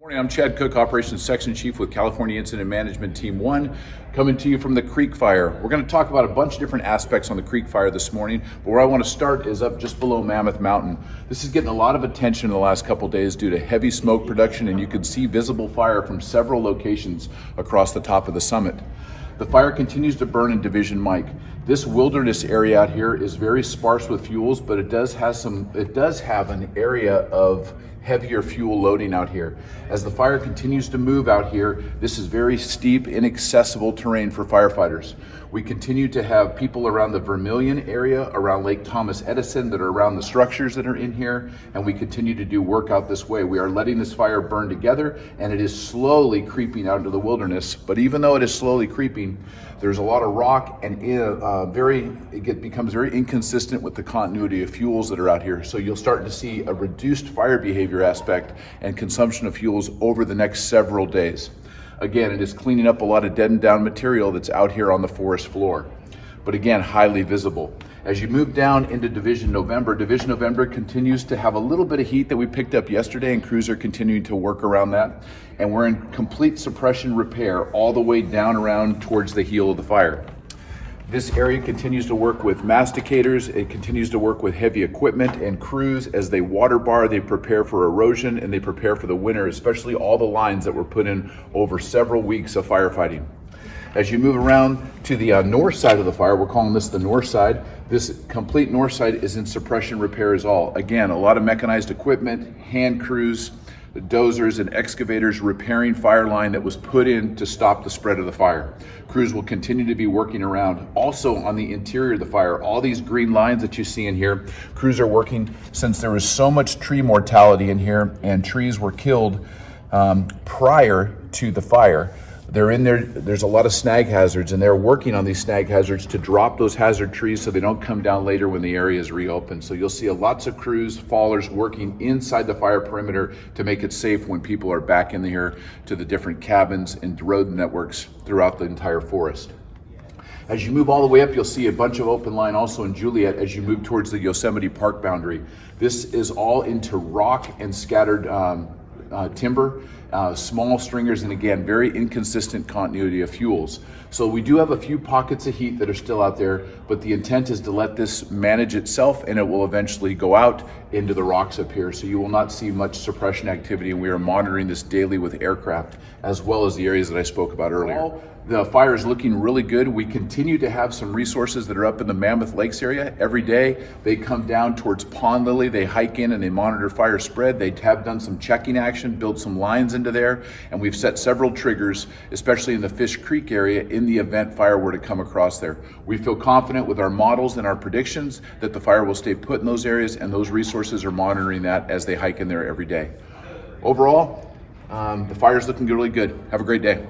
Morning, I'm Chad Cook, Operations Section Chief with California Incident Management Team 1, coming to you from the Creek Fire. We're going to talk about a bunch of different aspects on the Creek Fire this morning, but where I want to start is up just below Mammoth Mountain. This is getting a lot of attention in the last couple days due to heavy smoke production, and you can see visible fire from several locations across the top of the summit. The fire continues to burn in Division Mike. This wilderness area out here is very sparse with fuels, but it does have an area of heavier fuel loading out here. As the fire continues to move out here, this is very steep, inaccessible terrain for firefighters. We continue to have people around the Vermilion area, around Lake Thomas Edison, that are around the structures that are in here, and we continue to do work out this way. We are letting this fire burn together, and it is slowly creeping out into the wilderness. But even though it is slowly creeping, there's a lot of rock, and it becomes very inconsistent with the continuity of fuels that are out here. So you'll start to see a reduced fire behavior aspect and consumption of fuels over the next several days. Again, it is cleaning up a lot of deadened down material that's out here on the forest floor, but again, highly visible. As you move down into Division November continues to have a little bit of heat that we picked up yesterday, and crews are continuing to work around that. And we're in complete suppression repair all the way down around towards the heel of the fire. This area continues to work with masticators, it continues to work with heavy equipment and crews as they water bar, they prepare for erosion, and they prepare for the winter, especially all the lines that were put in over several weeks of firefighting. As you move around to the north side of the fire, we're calling this the north side. This complete north side is in suppression repair as all. Again, a lot of mechanized equipment, hand crews, dozers and excavators repairing fire line that was put in to stop the spread of the fire. Crews will continue to be working around. Also on the interior of the fire, all these green lines that you see in here, crews are working since there was so much tree mortality in here and trees were killed prior to the fire. They're in there, there's a lot of snag hazards, and they're working on these snag hazards to drop those hazard trees so they don't come down later when the area is reopened. So you'll see lots of crews, fallers working inside the fire perimeter to make it safe when people are back in here to the different cabins and road networks throughout the entire forest. As you move all the way up, you'll see a bunch of open line also in Juliet as you move towards the Yosemite Park boundary. This is all into rock and scattered timber, small stringers, and again, very inconsistent continuity of fuels. So we do have a few pockets of heat that are still out there, but the intent is to let this manage itself, and it will eventually go out into the rocks up here. So you will not see much suppression activity, and we are monitoring this daily with aircraft, as well as the areas that I spoke about earlier. The fire is looking really good. We continue to have some resources that are up in the Mammoth Lakes area. Every day they come down towards Pond Lily, they hike in and they monitor fire spread. They have done some checking action, built some lines into there, and we've set several triggers, especially in the Fish Creek area, in the event fire were to come across there. We feel confident with our models and our predictions that the fire will stay put in those areas, and those resources are monitoring that as they hike in there every day. Overall, the fire is looking really good. Have a great day.